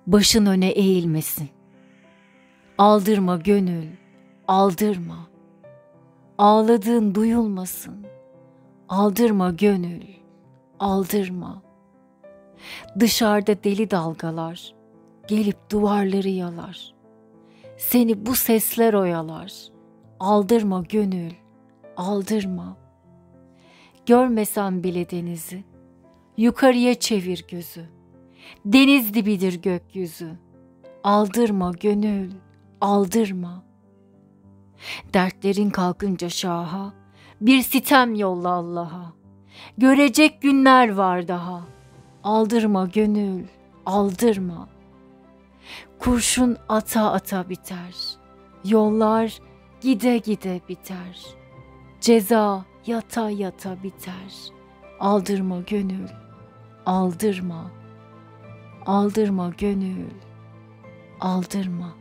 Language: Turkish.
Başın öne eğilmesin. Aldırma gönül, aldırma. Ağladığın duyulmasın. Aldırma gönül, aldırma. Dışarıda deli dalgalar gelip duvarları yalar. Seni bu sesler oyalar. Aldırma gönül, aldırma. Görmesen bile denizi, yukarıya çevir gözü. Deniz dibidir gökyüzü. Aldırma gönül, aldırma. Dertlerin kalkınca şaha, bir sitem yolla Allah'a. Görecek günler var daha. Aldırma gönül, aldırma. Kurşun ata ata biter. Yollar gide gide biter. Ceza yata yata biter. Aldırma gönül, aldırma. Aldırma gönül, aldırma.